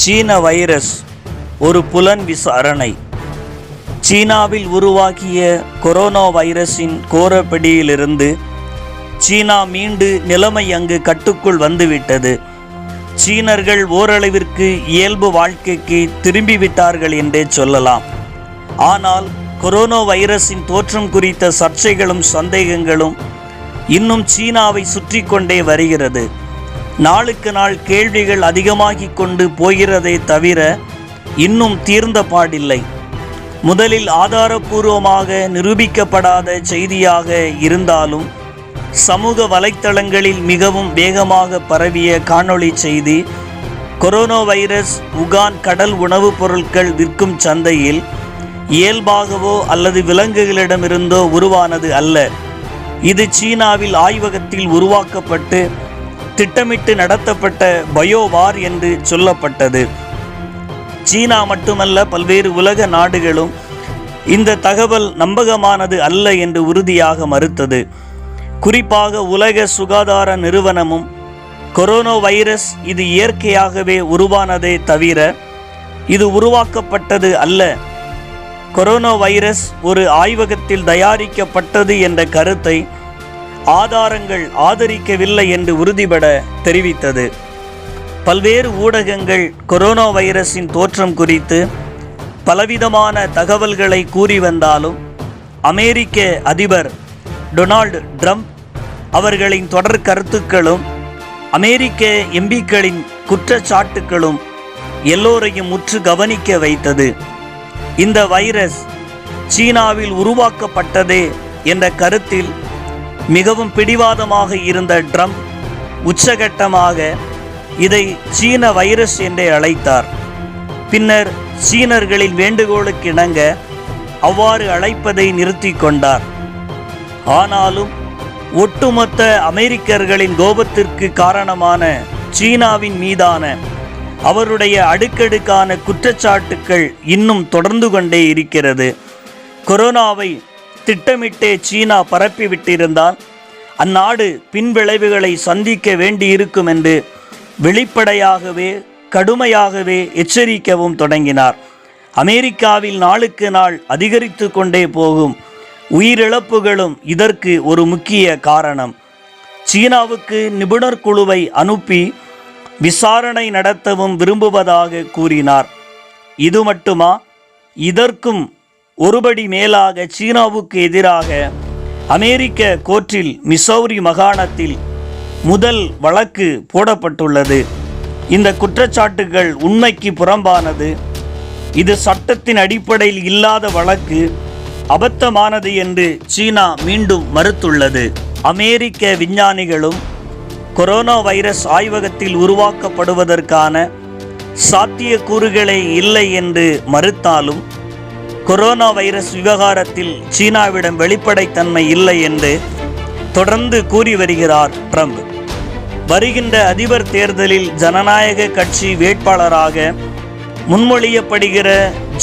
சீன வைரஸ் ஒரு புலன் விசாரணை. சீனாவில் உருவாகிய கொரோனா வைரஸின் கோரப்பிடியிலிருந்து சீனா மீண்டு நிலைமை அங்கு கட்டுக்குள் வந்துவிட்டது. சீனர்கள் ஓரளவிற்கு இயல்பு வாழ்க்கைக்கு திரும்பிவிட்டார்கள் என்றே சொல்லலாம். ஆனால் கொரோனா வைரஸின் தோற்றம் குறித்த சர்ச்சைகளும் சந்தேகங்களும் இன்னும் சீனாவை சுற்றி கொண்டே வருகிறது. நாளுக்கு நாள் கேள்விகள் அதிகமாகிக் கொண்டு போகிறதே தவிர இன்னும் தீர்ந்த பாடில்லை. முதலில் ஆதாரபூர்வமாக நிரூபிக்கப்படாத செய்தியாக இருந்தாலும் சமூக வலைத்தளங்களில் மிகவும் வேகமாக பரவிய காணொளி செய்தி, கொரோனா வைரஸ் உகான் கடல் உணவுப் பொருட்கள் விற்கும் சந்தையில் இயல்பாகவோ அல்லது விலங்குகளிடமிருந்தோ உருவானது அல்ல. இது சீனாவில் ஆய்வகத்தில் உருவாக்கப்பட்டு திட்டமிட்டு நடத்தப்பட்ட பயோவார் என்று சொல்லப்பட்டது. சீனா மட்டுமல்ல, பல்வேறு உலக நாடுகளும் இந்த தகவல் நம்பகமானது அல்ல என்று உறுதியாக மறுத்தது. குறிப்பாக உலக சுகாதார நிறுவனமும் கொரோனா வைரஸ் இது இயற்கையாகவே உருவானதே தவிர இது உருவாக்கப்பட்டது அல்ல, கொரோனா வைரஸ் ஒரு ஆய்வகத்தில் தயாரிக்கப்பட்டது என்ற கருத்தை ஆதாரங்கள் ஆதரிக்கவில்லை என்று உறுதிபட தெரிவித்தது. பல்வேறு ஊடகங்கள் கொரோனா வைரஸின் தோற்றம் குறித்து பலவிதமான தகவல்களை கூறி வந்தாலும் அமெரிக்க அதிபர் டொனால்டு ட்ரம்ப் அவர்களின் தொடர் கருத்துக்களும் அமெரிக்க எம்பிக்களின் குற்றச்சாட்டுக்களும் எல்லோரையும் முற்று கவனிக்க வைத்தது. இந்த வைரஸ் சீனாவில் உருவாக்கப்பட்டதே என்ற கருத்தில் மிகவும் பிடிவாதமாக இருந்த ட்ரம்ப் உச்சகட்டமாக இதை சீன வைரஸ் என்றே அழைத்தார். பின்னர் சீனர்களின் வேண்டுகோளுக்கு இணங்க அவ்வாறு அழைப்பதை நிறுத்தி கொண்டார். ஆனாலும் ஒட்டுமொத்த அமெரிக்கர்களின் கோபத்திற்கு காரணமான சீனாவின் மீதான அவருடைய அடுக்கடுக்கான குற்றச்சாட்டுக்கள் இன்னும் தொடர்ந்து கொண்டே இருக்கிறது. கொரோனாவை திட்டமிட்டே சீனா பரப்பிவிட்டிருந்தால் அந்நாடு பின்விளைவுகளை சந்திக்க வேண்டியிருக்கும் என்று வெளிப்படையாகவே கடுமையாகவே எச்சரிக்கவும் தொடங்கினார். அமெரிக்காவில் நாளுக்கு நாள் அதிகரித்து கொண்டே போகும் உயிரிழப்புகளும் இதற்கு ஒரு முக்கிய காரணம். சீனாவுக்கு நிபுணர் குழுவை அனுப்பி விசாரணை நடத்தவும் விரும்புவதாக கூறினார். இது மட்டுமா, இதற்கும் ஒருபடி மேலாக சீனாவுக்கு எதிராக அமெரிக்க கோர்ட்டில் மிசௌரி மாகாணத்தில் முதல் வழக்கு போடப்பட்டுள்ளது. இந்த குற்றச்சாட்டுகள் உண்மைக்கு புறம்பானது, இது சட்டத்தின் அடிப்படையில் இல்லாத வழக்கு, அபத்தமானது என்று சீனா மீண்டும் மறுத்துள்ளது. அமெரிக்க விஞ்ஞானிகளும் கொரோனா வைரஸ் ஆய்வகத்தில் உருவாக்கப்படுவதற்கான சாத்தியக்கூறுகளே இல்லை என்று மறுத்தாலும் கொரோனா வைரஸ் விவகாரத்தில் சீனாவிடம் வெளிப்படைத்தன்மை இல்லை என்று தொடர்ந்து கூறி வருகிறார் ட்ரம்ப். வருகின்ற அதிபர் தேர்தலில் ஜனநாயக கட்சி வேட்பாளராக முன்மொழியப்படுகிற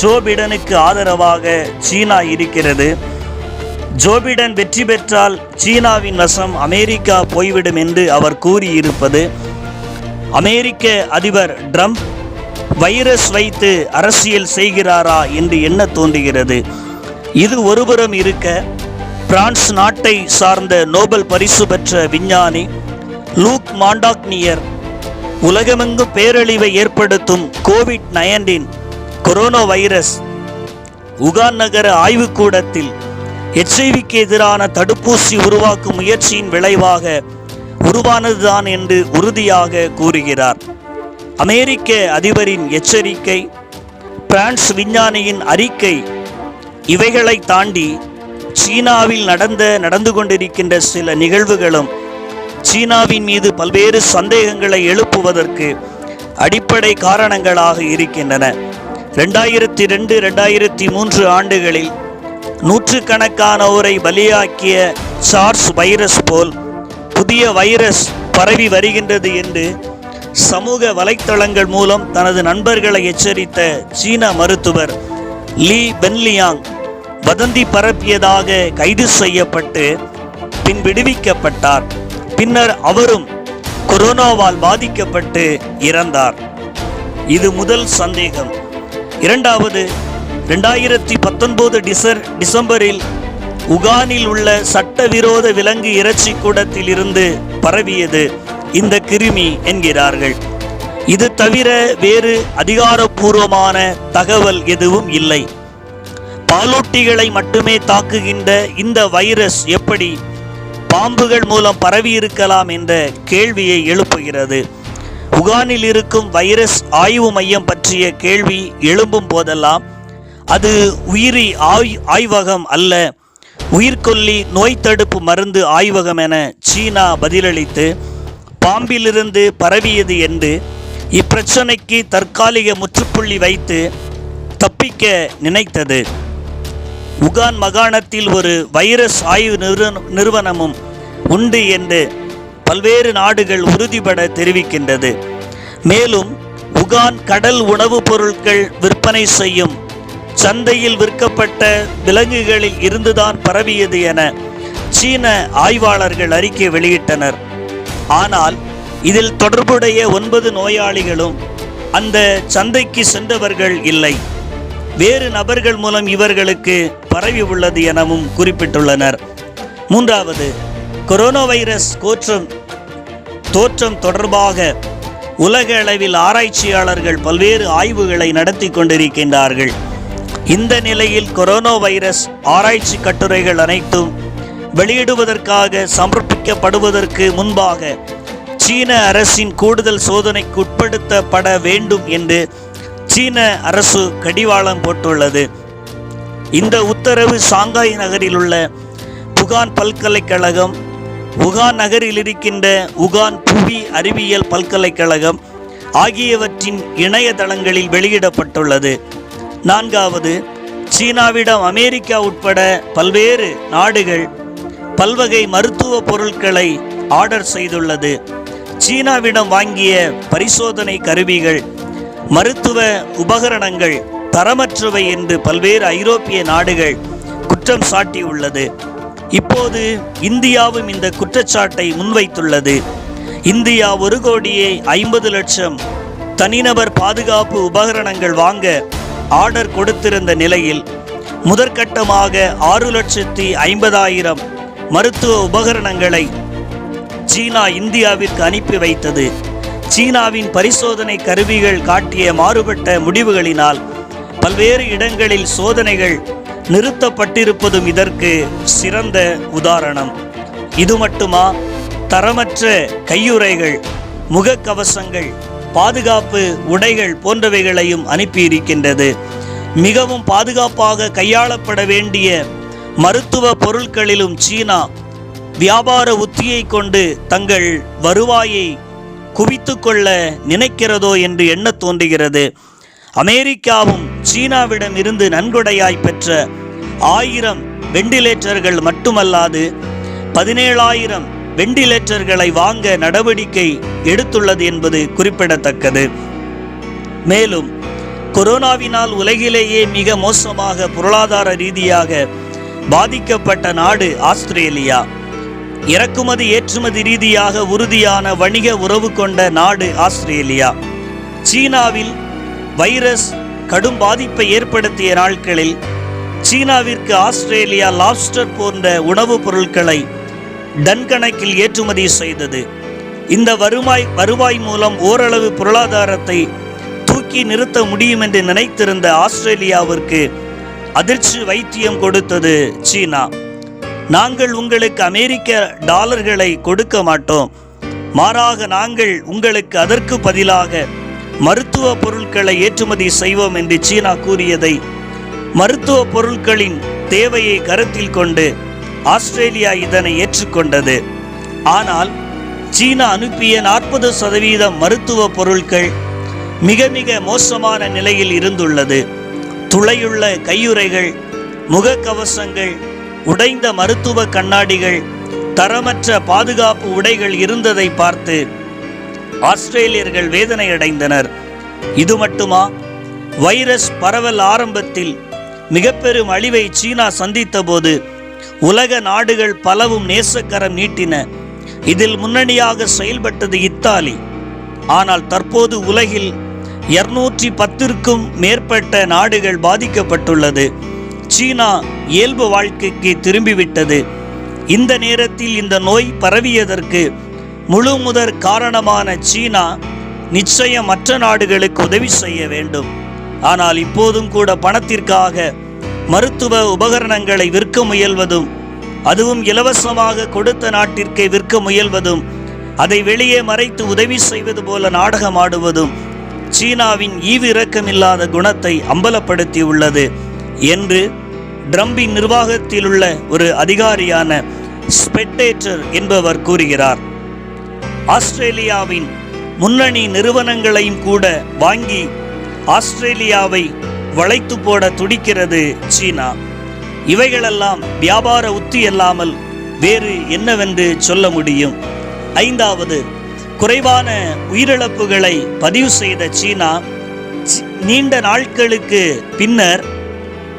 ஜோ பிடனுக்கு ஆதரவாக சீனா இருக்கிறது. ஜோ பிடன் வெற்றி பெற்றால் சீனாவின் வசம் அமெரிக்கா போய்விடும் என்று அவர் கூறியிருப்பது அமெரிக்க அதிபர் ட்ரம்ப் வைரஸ் வைத்து அரசியல் செய்கிறாரா என்று எண்ண தோன்றுகிறது. இது ஒருபுறம் இருக்க, பிரான்ஸ் நாட்டை சார்ந்த நோபல் பரிசு பெற்ற விஞ்ஞானி லூக் மாண்டாக்னியர் உலகமெங்கும் பேரழிவை ஏற்படுத்தும் கோவிட்-19 கொரோனா வைரஸ் உகான் நகர ஆய்வுக்கூடத்தில் HIV-க்கு எதிரான தடுப்பூசி உருவாக்கும் முயற்சியின் விளைவாக உருவானதுதான் என்று உறுதியாக கூறுகிறார். அமெரிக்க அதிபரின் எச்சரிக்கை, பிரான்ஸ் விஞ்ஞானியின் அறிக்கை, இவைகளை தாண்டி சீனாவில் நடந்து கொண்டிருக்கின்ற சில நிகழ்வுகளும் சீனாவின் மீது பல்வேறு சந்தேகங்களை எழுப்புவதற்கு அடிப்படை காரணங்களாக இருக்கின்றன. 2002-2003 ஆண்டுகளில் நூற்றுக்கணக்கானோரை பலியாக்கிய சார்ஸ் வைரஸ் போல் புதிய வைரஸ் பரவி வருகின்றது என்று சமூக வலைத்தளங்கள் மூலம் தனது நண்பர்களை எச்சரித்த சீன மருத்துவர் லீ பென்லியாங் வதந்தி பரப்பியதாக கைது செய்யப்பட்டு பின் விடுவிக்கப்பட்டார். பின்னர் அவரும் கொரோனாவால் பாதிக்கப்பட்டு இறந்தார். இது முதல் சந்தேகம். இரண்டாவது, 2019 டிசம்பரில் உகானில் உள்ள சட்டவிரோத விலங்கு இறைச்சி கூடத்தில் இருந்து பரவியது இந்த கிருமி என்கிறார்கள். இது தவிர வேறு அதிகாரப்பூர்வமான தகவல் எதுவும் இல்லை. பாலூட்டிகளை மட்டுமே தாக்குகின்ற இந்த வைரஸ் எப்படி பாம்புகள் மூலம் பரவி இருக்கலாம் என்ற கேள்வியை எழுப்புகிறது. உகானில் இருக்கும் வைரஸ் ஆய்வு மையம் பற்றிய கேள்வி எழும்பும் போதெல்லாம் அது உயிரி ஆய்வகம் அல்ல, உயிர்கொல்லி நோய் தடுப்பு மருந்து ஆய்வகம் என சீனா பதிலளித்து பாம்பிலிருந்து பரவியது என்று இப்பிரச்சனைக்கு தற்காலிக முற்றுப்புள்ளி வைத்து தப்பிக்க நினைத்தது. உகான் மாகாணத்தில் ஒரு வைரஸ் ஆய்வு நிறுவனமும் உண்டு என்று பல்வேறு நாடுகள் உறுதிபட தெரிவிக்கின்றது. மேலும் உகான் கடல் உணவுப் பொருட்கள் விற்பனை செய்யும் சந்தையில் விற்கப்பட்ட விலங்குகளில் இருந்துதான் பரவியது என சீன ஆய்வாளர்கள் அறிக்கை வெளியிட்டனர். ஆனால் இதில் தொடர்புடைய 9 நோயாளிகளும் அந்த சந்தைக்கு சென்றவர்கள் இல்லை. வேறு நபர்கள் மூலம் இவர்களுக்கு பரவி உள்ளது எனவும் குறிப்பிட்டுள்ளனர். மூன்றாவது, கொரோனா வைரஸ் தோற்றம் தொடர்பாக உலக அளவில் ஆராய்ச்சியாளர்கள் பல்வேறு ஆய்வுகளை நடத்தி கொண்டிருக்கின்றார்கள். இந்த நிலையில் கொரோனா வைரஸ் ஆராய்ச்சி கட்டுரைகள் அனைத்தும் வெளியிடுவதற்காக சமர்ப்பிக்கப்படுவதற்கு முன்பாக சீன அரசின் கூடுதல் சோதனைக்கு உட்படுத்தப்பட வேண்டும் என்று சீன அரசு கடிவாளம் போட்டுள்ளது. இந்த உத்தரவு சாங்காய் நகரில் உள்ள உகான் பல்கலைக்கழகம், உகான் நகரில் இருக்கின்ற உகான் புவி அறிவியல் பல்கலைக்கழகம் ஆகியவற்றின் இணையதளங்களில் வெளியிடப்பட்டுள்ளது. நான்காவது, சீனாவிடம் அமெரிக்கா உட்பட பல்வேறு நாடுகள் பல்வகை மருத்துவ பொருட்களை ஆர்டர் செய்துள்ளது. சீனாவிடம் வாங்கிய பரிசோதனை கருவிகள், மருத்துவ உபகரணங்கள் தரமற்றவை என்று பல்வேறு ஐரோப்பிய நாடுகள் குற்றம் சாட்டியுள்ளது. இப்போது இந்தியாவும் இந்த குற்றச்சாட்டை முன்வைத்துள்ளது. இந்தியா 1,50,00,000 தனிநபர் பாதுகாப்பு உபகரணங்கள் வாங்க ஆர்டர் கொடுத்திருந்த நிலையில் முதற்கட்டமாக 6,50,000 மருத்துவ உபகரணங்களை சீனா இந்தியாவிற்கு அனுப்பி வைத்தது. சீனாவின் பரிசோதனை கருவிகள் காட்டிய மாறுபட்ட முடிவுகளினால் பல்வேறு இடங்களில் சோதனைகள் நிறுத்தப்பட்டிருப்பதும் இதற்கு சிறந்த உதாரணம். இது மட்டுமா, தரமற்ற கையுறைகள், முகக்கவசங்கள், பாதுகாப்பு உடைகள் போன்றவைகளையும் அனுப்பியிருக்கின்றது. மிகவும் பாதுகாப்பாக கையாளப்பட வேண்டிய மருத்துவ பொருட்களிலும் சீனா வியாபார உத்தியை கொண்டு தங்கள் வருவாயை குவித்து கொள்ள நினைக்கிறதோ என்று எண்ண தோன்றுகிறது. அமெரிக்காவும் சீனாவிடம் இருந்து நன்கொடையாய் பெற்ற 1000 வெண்டிலேட்டர்கள் மட்டுமல்லாது 17,000 வெண்டிலேட்டர்களை வாங்க நடவடிக்கை எடுத்துள்ளது என்பது குறிப்பிடத்தக்கது. மேலும் கொரோனாவினால் உலகிலேயே மிக மோசமாக பொருளாதார ரீதியாக பாதிக்கப்பட்ட நாடு ஆஸ்திரேலியா. இறக்குமதி ஏற்றுமதி ரீதியாக உறுதியான வணிக உறவு கொண்ட நாடு ஆஸ்திரேலியா. சீனாவில் வைரஸ் கடும் பாதிப்பை ஏற்படுத்திய நாட்களில் சீனாவிற்கு ஆஸ்திரேலியா லாப்ஸ்டர் போன்ற உணவுப் பொருட்களை டன் கணக்கில் ஏற்றுமதி செய்தது. இந்த வருவாய் மூலம் ஓரளவு பொருளாதாரத்தை தூக்கி நிறுத்த முடியும் என்று நினைத்திருந்த ஆஸ்திரேலியாவிற்கு அதிர்ச்சி வைத்தியம் கொடுத்தது சீனா. நாங்கள் உங்களுக்கு அமெரிக்க டாலர்களை கொடுக்க மாட்டோம், மாறாக நாங்கள் உங்களுக்கு அதற்கு பதிலாக மருத்துவ பொருட்களை ஏற்றுமதி செய்வோம் என்று சீனா கூறியதை மருத்துவ பொருட்களின் தேவையை கருத்தில் கொண்டு ஆஸ்திரேலியா இதனை ஏற்றுக்கொண்டது. ஆனால் சீனா அனுப்பிய 40% மருத்துவ பொருட்கள் மிக மிக மோசமான நிலையில் இருந்துள்ளது. துளையுள்ள கையுறைகள், முகக்கவசங்கள், உடைந்த மருத்துவ கண்ணாடிகள், தரமற்ற பாதுகாப்பு உடைகள் இருந்ததை பார்த்து ஆஸ்திரேலியர்கள் வேதனையடைந்தனர். இது மட்டுமா, வைரஸ் பரவல் ஆரம்பத்தில் மிக பெரும் அழிவை சீனா சந்தித்த போது உலக நாடுகள் பலவும் நேசக்கரம் நீட்டின. இதில் முன்னணியாக செயல்பட்டது இத்தாலி. ஆனால் தற்போது உலகில் 210க்கும் மேற்பட்ட நாடுகள் பாதிக்கப்பட்டுள்ளது. சீனா இயல்பு வாழ்க்கைக்கு திரும்பிவிட்டது. இந்த நேரத்தில் இந்த நோய் பரவியதற்கு முழு முதற் காரணமான சீனா நிச்சயம் மற்ற நாடுகளுக்கு உதவி செய்ய வேண்டும். ஆனால் இப்போதும் கூட பணத்திற்காக மருத்துவ உபகரணங்களை விற்க முயல்வதும், அதுவும் இலவசமாக கொடுத்த நாட்டிற்கு விற்க முயல்வதும், அதை வெளியே மறைத்து உதவி செய்வது போல நாடகமாடுவதும் சீனாவின் ஈவு இரக்கமில்லாத குணத்தை அம்பலப்படுத்தி உள்ளது என்று ட்ரம்பின் நிர்வாகத்தில் உள்ள ஒரு அதிகாரியான ஸ்பெக்டேட்டர் என்பவர் கூறுகிறார். ஆஸ்திரேலியாவின் முன்னணி நிறுவனங்களையும் கூட வாங்கி ஆஸ்திரேலியாவை வளைத்து போட துடிக்கிறது சீனா. இவைகளெல்லாம் வியாபார உத்தி அல்லாமல் வேறு என்னவென்று சொல்ல முடியும்? 5வது, குறைவான உயிரிழப்புகளை பதிவு செய்த சீனா நீண்ட நாட்களுக்கு பின்னர்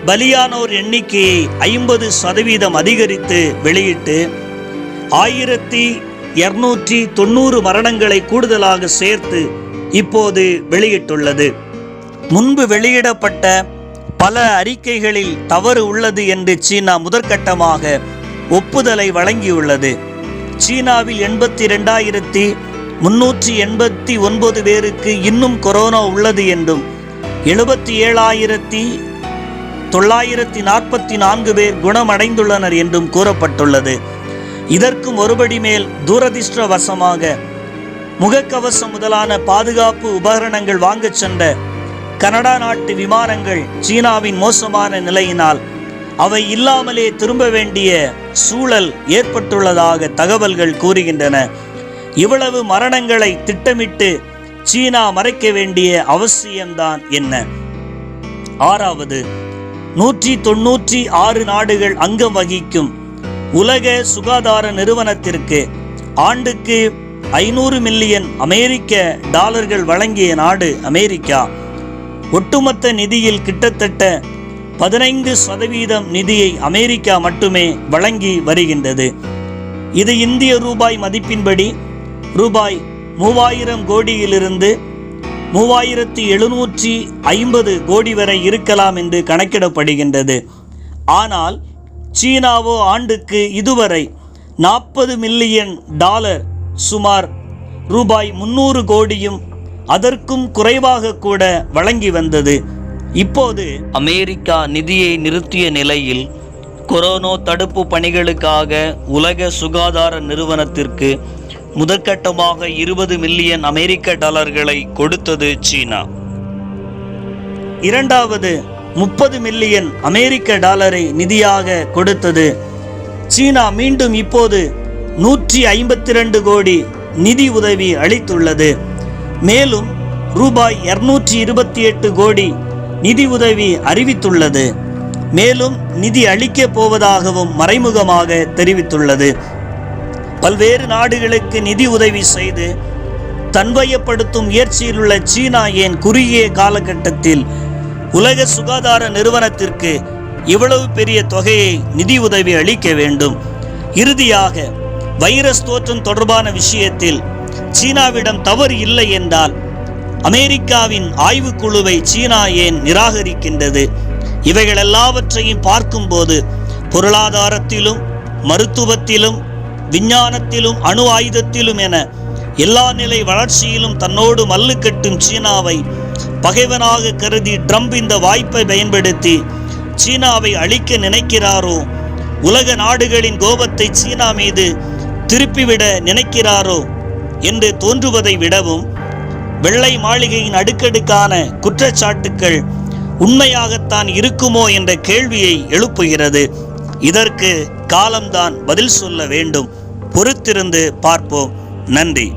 பலியானோர் எண்ணிக்கையை 50% அதிகரித்து வெளியிட்டு 1290 மரணங்களை கூடுதலாக சேர்த்து இப்போது வெளியிட்டுள்ளது. முன்பு வெளியிடப்பட்ட பல அறிக்கைகளில் தவறு உள்ளது என்று சீனா முதற்கட்டமாக ஒப்புதலை வழங்கியுள்ளது. சீனாவில் 82,389 பேருக்கு இன்னும் கொரோனா உள்ளது என்றும் 77,944 பேர் குணமடைந்துள்ளனர் என்றும் கூறப்பட்டுள்ளது. இதற்கும் ஒருபடி மேல் துரதிர்ஷ்டவசமாக முகக்கவசம் முதலான பாதுகாப்பு உபகரணங்கள் வாங்கச் சென்ற கனடா நாட்டு விமானங்கள் சீனாவின் மோசமான நிலையினால் அவை இல்லாமலே திரும்ப வேண்டிய சூழல் ஏற்பட்டுள்ளதாக தகவல்கள் கூறுகின்றன. இவ்வளவு மரணங்களை திட்டமிட்டு சீனா மறைக்க வேண்டிய அவசியம்தான் என்ன? 6வது, 196 நாடுகள் அங்கம் வகிக்கும் உலக சுகாதார நிறுவனத்திற்கு ஆண்டுக்கு 500 மில்லியன் அமெரிக்க டாலர்கள் வழங்கிய நாடு அமெரிக்கா. ஒட்டுமொத்த நிதியில் கிட்டத்தட்ட 15% நிதியை அமெரிக்கா மட்டுமே வழங்கி வருகின்றது. இது இந்திய ரூபாய் மதிப்பின்படி ரூபாய் 3000 கோடியிலிருந்து 3750 கோடி வரை இருக்கலாம் என்று கணக்கிடப்படுகின்றது. ஆனால் சீனாவோ ஆண்டுக்கு இதுவரை 40 மில்லியன் டாலர், சுமார் ரூபாய் 300 கோடியும் அதற்கும் குறைவாக கூட வழங்கி வந்தது. இப்போது அமெரிக்கா நிதியை நிறுத்திய நிலையில் கொரோனா தடுப்பு பணிகளுக்காக உலக சுகாதார நிறுவனத்திற்கு முதற்கட்டமாக 20 மில்லியன் அமெரிக்க டாலர்களை கொடுத்தது சீனா. 2வது 30 மில்லியன் அமெரிக்க டாலரை நிதியாக கொடுத்தது சீனா. மீண்டும் இப்போது 152 கோடி நிதி உதவி அளித்துள்ளது. மேலும் ரூபாய் 228 கோடி நிதி உதவி அறிவித்துள்ளது. மேலும் நிதி அளிக்கப் போவதாகவும் மறைமுகமாக தெரிவித்துள்ளது. பல்வேறு நாடுகளுக்கு நிதி உதவி செய்து தன்வயப்படுத்தும் முயற்சியில் உள்ள சீனா ஏன் குறுகிய காலகட்டத்தில் உலக சுகாதார நிறுவனத்திற்கு இவ்வளவு பெரிய தொகையை நிதி உதவி அளிக்க வேண்டும்? இறுதியாக வைரஸ் தோற்றம் தொடர்பான விஷயத்தில் சீனாவிடம் தவறு இல்லை என்றால் அமெரிக்காவின் ஆய்வுக்குழுவை சீனா ஏன் நிராகரிக்கின்றது? இவைகள் எல்லாவற்றையும் பார்க்கும்போது பொருளாதாரத்திலும், மருத்துவத்திலும், விஞ்ஞானத்திலும், அணு ஆயுதத்திலும் என எல்லா நிலை வளர்ச்சியிலும் தன்னோடு மல்லு கட்டும் சீனாவை பகைவனாக கருதி ட்ரம்ப் இந்த வாய்ப்பை பயன்படுத்தி சீனாவை அழிக்க நினைக்கிறாரோ? உலக நாடுகளின் கோபத்தை சீனா மீது திருப்பிவிட நினைக்கிறாரோ என்று தோன்றுவதை விடவும் வெள்ளை மாளிகையின் அடுக்கடுக்கான குற்றச்சாட்டுக்கள் உண்மையாகத்தான் இருக்குமோ என்ற கேள்வியை எழுப்புகிறது. இதற்கு காலம்தான் பதில் சொல்ல வேண்டும். பொறுத்திருந்து பார்ப்போம். நன்றி.